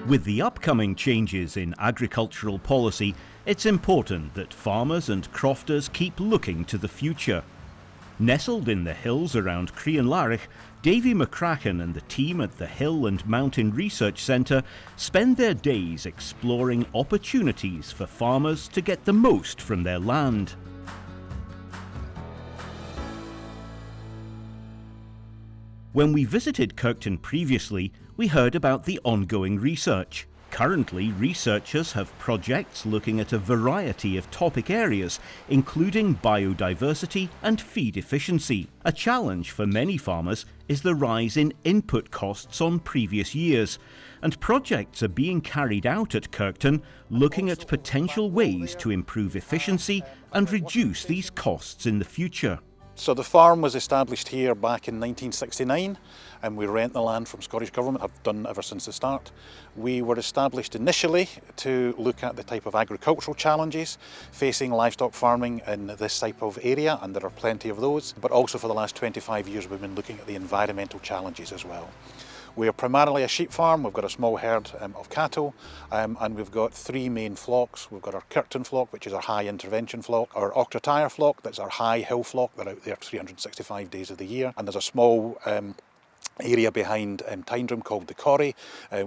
With the upcoming changes in agricultural policy, it's important that farmers and crofters keep looking to the future. Nestled in the hills around Crianlarich, Davy McCracken and the team at the Hill and Mountain Research Centre spend their days exploring opportunities for farmers to get the most from their land. When we visited Kirkton previously, we heard about the ongoing research. Currently, researchers have projects looking at a variety of topic areas, including biodiversity and feed efficiency. A challenge for many farmers is the rise in input costs on previous years, and projects are being carried out at Kirkton looking at potential ways to improve efficiency and reduce these costs in the future. So the farm was established here back in 1969 and we rent the land from Scottish Government, have done ever since the start. We were established initially to look at the type of agricultural challenges facing livestock farming in this type of area, and there are plenty of those, but also for the last 25 years we've been looking at the environmental challenges as well. We are primarily a sheep farm. We've got a small herd of cattle and we've got three main flocks. We've got our Kirkton flock, which is our high intervention flock, our Octotire flock, that's our high hill flock. They're out there 365 days of the year, and there's a small area behind Tyndrum called the Corrie.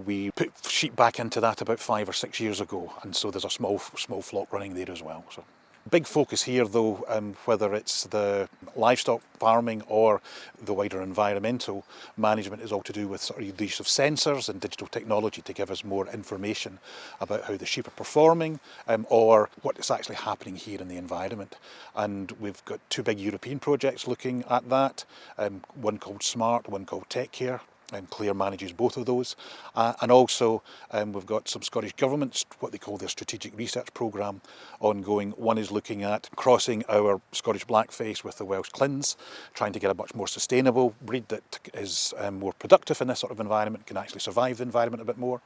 We put sheep back into that about 5 or 6 years ago, and so there's a small flock running there as well. So. Big focus here though, whether it's the livestock farming or the wider environmental management, is all to do with sort of the use of sensors and digital technology to give us more information about how the sheep are performing or what is actually happening here in the environment. And we've got two big European projects looking at that, one called SMART, one called Tech Care. Claire manages both of those, and also we've got some Scottish Government, what they call their strategic research programme ongoing. One is looking at crossing our Scottish Blackface with the Welsh Clins, trying to get a much more sustainable breed that is more productive in this sort of environment, can actually survive the environment a bit more.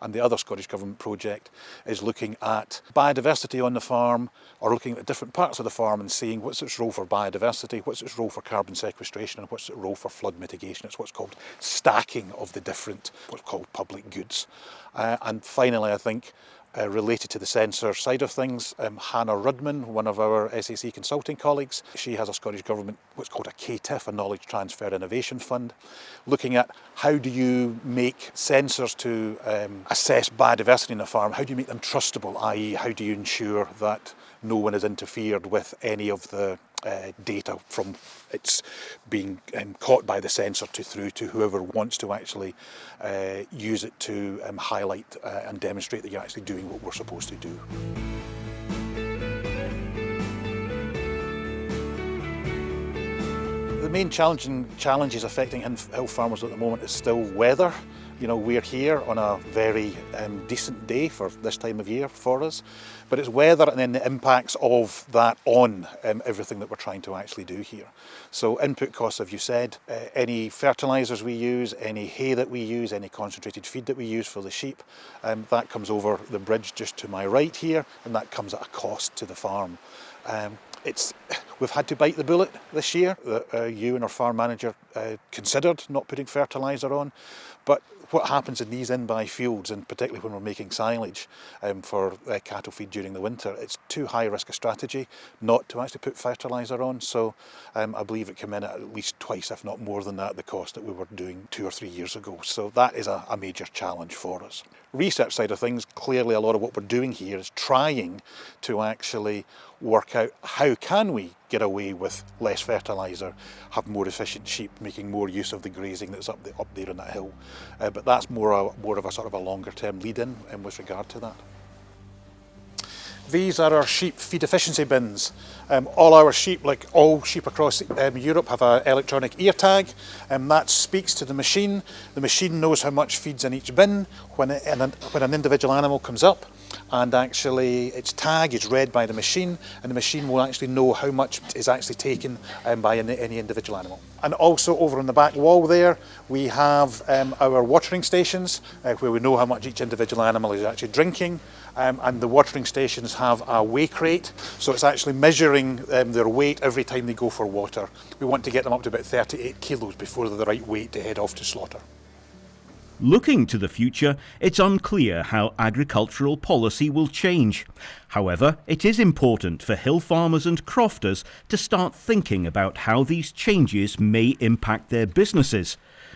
And the other Scottish Government project is looking at biodiversity on the farm, or looking at different parts of the farm and seeing what's its role for biodiversity, what's its role for carbon sequestration, and what's its role for flood mitigation. It's what's called stacking of the different, what's called public goods. And finally, I think, related to the sensor side of things, Hannah Rudman, one of our SAC consulting colleagues, she has a Scottish Government, what's called a KTIF, a Knowledge Transfer Innovation Fund, looking at how do you make sensors to assess biodiversity in a farm, how do you make them trustable, i.e. how do you ensure that no one has interfered with any of the data from it's being caught by the sensor through to whoever wants to actually use it to highlight and demonstrate that you're actually doing what we're supposed to do. The main challenges affecting hill farmers at the moment is still weather. You know, we're here on a very decent day for this time of year for us, but it's weather and then the impacts of that on everything that we're trying to actually do here. So input costs, as you said, any fertilisers we use, any hay that we use, any concentrated feed that we use for the sheep, that comes over the bridge just to my right here, and that comes at a cost to the farm. We've had to bite the bullet this year. You and our farm manager considered not putting fertiliser on, but what happens in these in-by fields, and particularly when we're making silage for cattle feed during the winter, it's too high risk a strategy not to actually put fertiliser on. So I believe it came in at least twice, if not more than that, the cost that we were doing 2 or 3 years ago. So that is a major challenge for us. Research side of things, clearly a lot of what we're doing here is trying to actually work out how can we get away with less fertiliser, have more efficient sheep, making more use of the grazing that's up there on that hill. But that's more of a sort of a longer term lead-in with regard to that. These are our sheep feed efficiency bins. All our sheep, like all sheep across Europe, have an electronic ear tag, and that speaks to the machine. The machine knows how much feed's in each bin when an individual animal comes up, and actually its tag is read by the machine, and the machine will actually know how much is actually taken by any individual animal. And also over on the back wall there, we have our watering stations where we know how much each individual animal is actually drinking. And the watering stations have a weigh crate, so it's actually measuring their weight every time they go for water. We want to get them up to about 38 kilos before they're the right weight to head off to slaughter. Looking to the future, it's unclear how agricultural policy will change. However, it is important for hill farmers and crofters to start thinking about how these changes may impact their businesses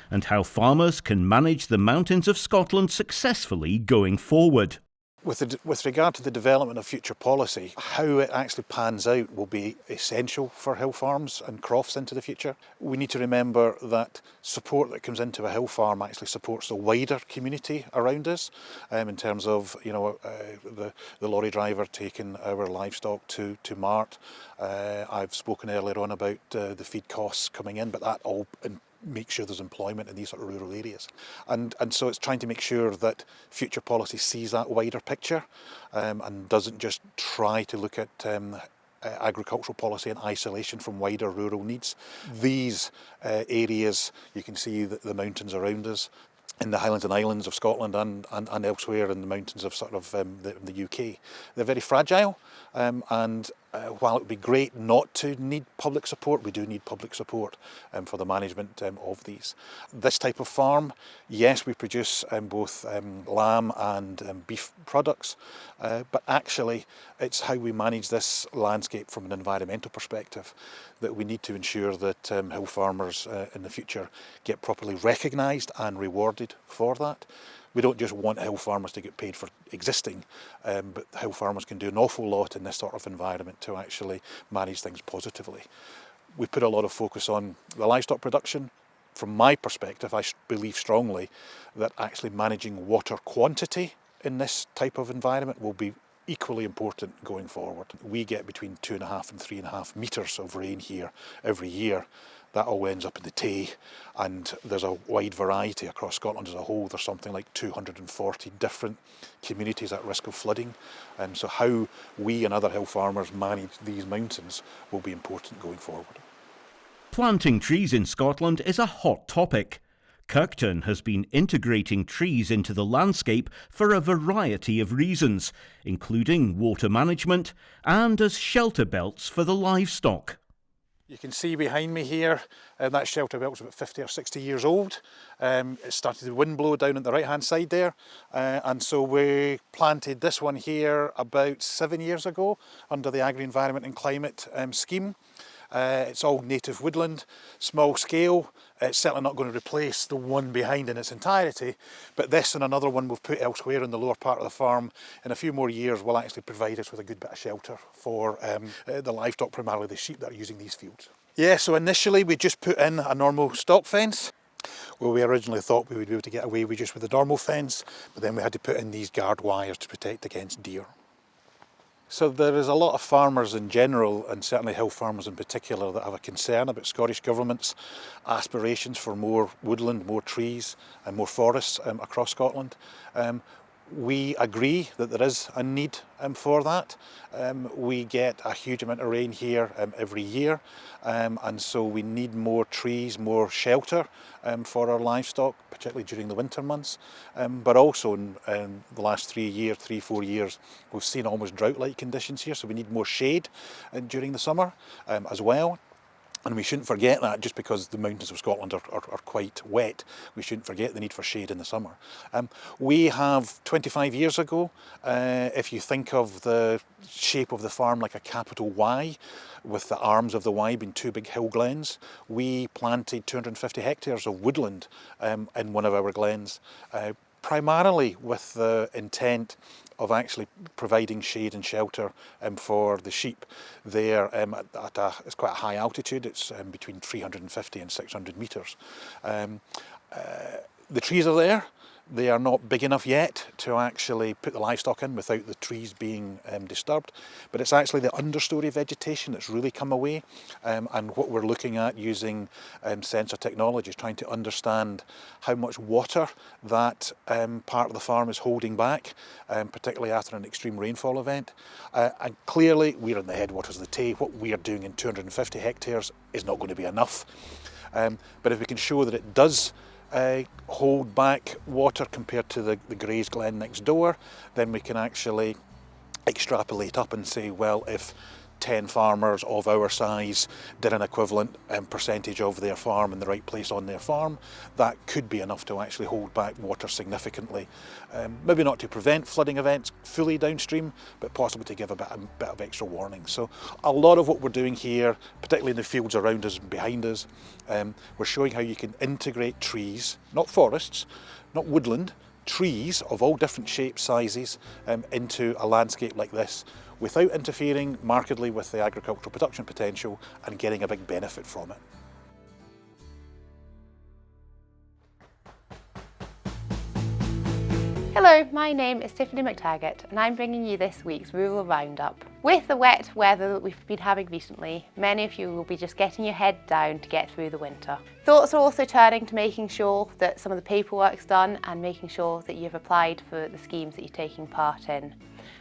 and how farmers can manage the mountains of Scotland successfully going forward. With regard to the development of future policy, how it actually pans out will be essential for hill farms and crofts into the future. We need to remember that support that comes into a hill farm actually supports the wider community around us, in terms of the lorry driver taking our livestock to mart. I've spoken earlier on about the feed costs coming in, but that all make sure there's employment in these sort of rural areas. And so it's trying to make sure that future policy sees that wider picture and doesn't just try to look at agricultural policy in isolation from wider rural needs. These areas, you can see the mountains around us, in the Highlands and Islands of Scotland and elsewhere in the mountains of sort of the UK. They're very fragile, and while it would be great not to need public support, we do need public support for the management of these. This type of farm, yes, we produce both lamb and beef products, but actually it's how we manage this landscape from an environmental perspective that we need to ensure that hill farmers in the future get properly recognised and rewarded for that. We don't just want hill farmers to get paid for existing, but hill farmers can do an awful lot in this sort of environment to actually manage things positively. We put a lot of focus on the livestock production. From my perspective, I believe strongly that actually managing water quantity in this type of environment will be equally important going forward. We get between 2.5 and 3.5 metres of rain here every year. That all ends up in the Tay, and there's a wide variety across Scotland as a whole. There's something like 240 different communities at risk of flooding, and so how we and other hill farmers manage these mountains will be important going forward. Planting trees in Scotland is a hot topic. Kirkton has been integrating trees into the landscape for a variety of reasons, including water management and as shelter belts for the livestock. You can see behind me here, that shelter belt was about 50 or 60 years old. It started to wind blow down on the right hand side there, and so we planted this one here about 7 years ago under the Agri Environment and Climate scheme. It's all native woodland, small scale. It's certainly not going to replace the one behind in its entirety, but this and another one we've put elsewhere in the lower part of the farm in a few more years will actually provide us with a good bit of shelter for the livestock, primarily the sheep that are using these fields. Yeah, so initially we just put in a normal stock fence. Well, we originally thought we would be able to get away with just with the normal fence, but then we had to put in these guard wires to protect against deer. So there is a lot of farmers in general, and certainly hill farmers in particular, that have a concern about Scottish Government's aspirations for more woodland, more trees and more forests across Scotland. We agree that there is a need for that. We get a huge amount of rain here every year, and so we need more trees, more shelter for our livestock, particularly during the winter months. But also in the last 3-4 years, we've seen almost drought-like conditions here, so we need more shade during the summer as well. And we shouldn't forget that just because the mountains of Scotland are quite wet, we shouldn't forget the need for shade in the summer. We have 25 years ago, if you think of the shape of the farm like a capital Y, with the arms of the Y being two big hill glens, we planted 250 hectares of woodland in one of our glens, primarily with the intent of actually providing shade and shelter for the sheep there it's quite a high altitude. It's between 350 and 600 metres. The trees are there. They are not big enough yet to actually put the livestock in without the trees being disturbed, but it's actually the understory vegetation that's really come away, and what we're looking at using sensor technology is trying to understand how much water that part of the farm is holding back, particularly after an extreme rainfall event. And clearly we're in the headwaters of the Tay. What we are doing in 250 hectares is not going to be enough, but if we can show that it does hold back water compared to the Grays Glen next door, then we can actually extrapolate up and say, well, if 10 farmers of our size did an equivalent percentage of their farm in the right place on their farm, that could be enough to actually hold back water significantly. Maybe not to prevent flooding events fully downstream, but possibly to give a bit of extra warning. So a lot of what we're doing here, particularly in the fields around us and behind us, we're showing how you can integrate trees, not forests, not woodland, trees of all different shapes, sizes, into a landscape like this without interfering markedly with the agricultural production potential and getting a big benefit from it. Hello, my name is Davy McCracken and I'm bringing you this week's Rural Roundup. With the wet weather that we've been having recently, many of you will be just getting your head down to get through the winter. Thoughts are also turning to making sure that some of the paperwork's done and making sure that you've applied for the schemes that you're taking part in.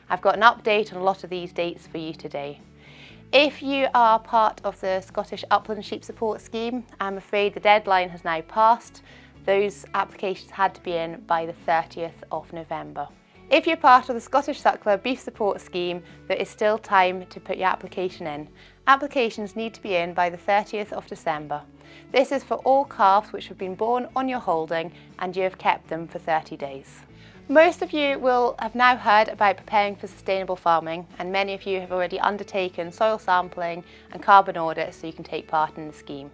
I've got an update on a lot of these dates for you today. If you are part of the Scottish Upland Sheep Support Scheme, I'm afraid the deadline has now passed. Those applications had to be in by the 30th of November. If you're part of the Scottish Suckler Beef Support Scheme, there is still time to put your application in. Applications need to be in by the 30th of December. This is for all calves which have been born on your holding and you have kept them for 30 days. Most of you will have now heard about preparing for sustainable farming, and many of you have already undertaken soil sampling and carbon audits so you can take part in the scheme.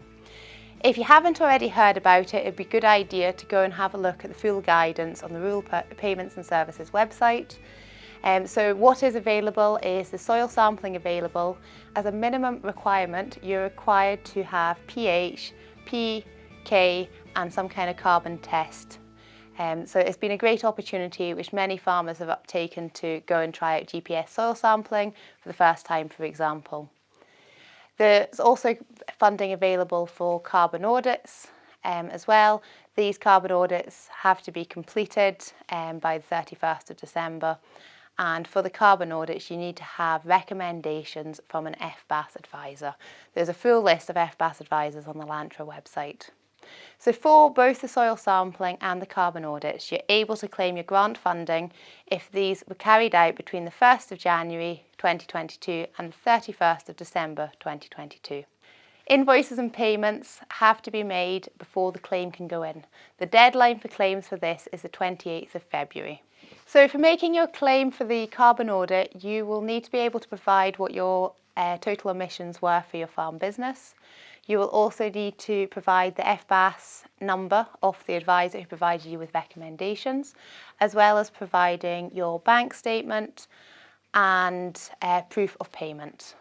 If you haven't already heard about it, it'd be a good idea to go and have a look at the full guidance on the Rural Payments and Services website. So what is available is the soil sampling available. As a minimum requirement, you're required to have pH, K and some kind of carbon test. So it's been a great opportunity which many farmers have uptaken to go and try out GPS soil sampling for the first time, for example. There's also funding available for carbon audits as well. These carbon audits have to be completed by the 31st of December. And for the carbon audits, you need to have recommendations from an FAS advisor. There's a full list of FAS advisors on the Lantra website. So for both the soil sampling and the carbon audits, you're able to claim your grant funding if these were carried out between the 1st of January 2022 and the 31st of December 2022. Invoices and payments have to be made before the claim can go in. The deadline for claims for this is the 28th of February. So for making your claim for the carbon audit, you will need to be able to provide what your total emissions were for your farm business. You will also need to provide the FAS number of the advisor who provided you with recommendations, as well as providing your bank statement and proof of payment.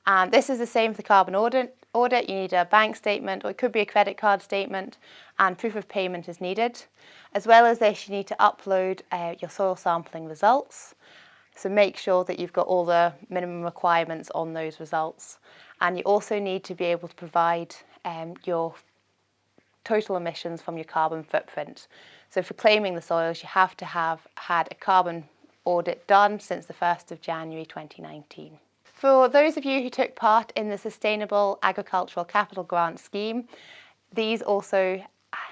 And this is the same for the carbon audit. You need a bank statement, or it could be a credit card statement, and proof of payment is needed. As well as this, you need to upload your soil sampling results. So make sure that you've got all the minimum requirements on those results. And you also need to be able to provide your total emissions from your carbon footprint. So for claiming the soils, you have to have had a carbon audit done since the 1st of January 2019. For those of you who took part in the Sustainable Agricultural Capital Grant Scheme, these also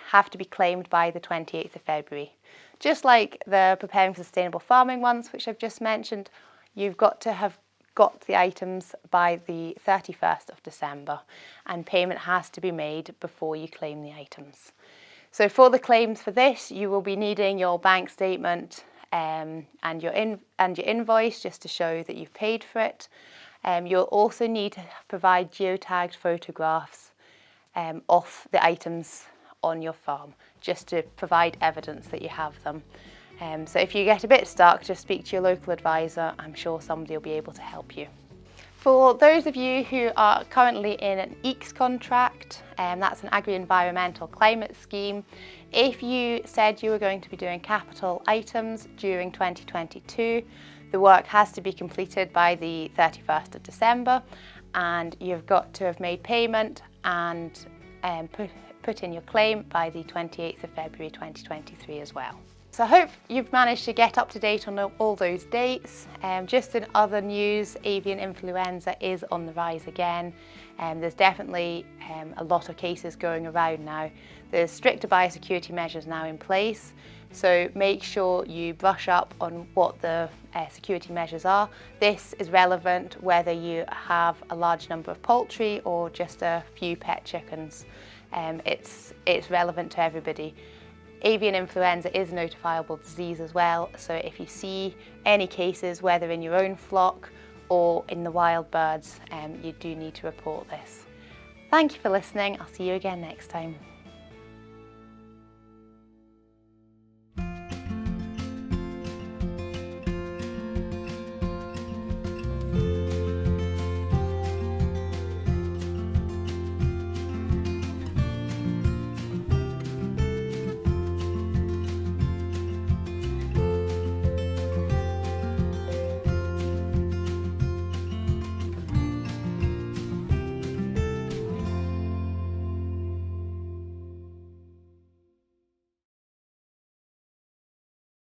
have to be claimed by the 28th of February. Just like the Preparing for Sustainable Farming ones, which I've just mentioned, you've got to have got the items by the 31st of December, and payment has to be made before you claim the items. So for the claims for this, you will be needing your bank statement and your invoice just to show that you've paid for it. You'll also need to provide geotagged photographs of the items on your farm, just to provide evidence that you have them. So if you get a bit stuck, just speak to your local advisor. I'm sure somebody will be able to help you. For those of you who are currently in an EECS contract, that's an Agri-Environmental Climate Scheme, if you said you were going to be doing capital items during 2022, the work has to be completed by the 31st of December, and you've got to have made payment and put in your claim by the 28th of February 2023 as well. So I hope you've managed to get up to date on all those dates. Just in other news, avian influenza is on the rise again. There's definitely a lot of cases going around now. There's stricter biosecurity measures now in place, so make sure you brush up on what the security measures are. This is relevant whether you have a large number of poultry or just a few pet chickens. It's relevant to everybody. Avian influenza is a notifiable disease as well, so if you see any cases, whether in your own flock or in the wild birds, you do need to report this. Thank you for listening. I'll see you again next time.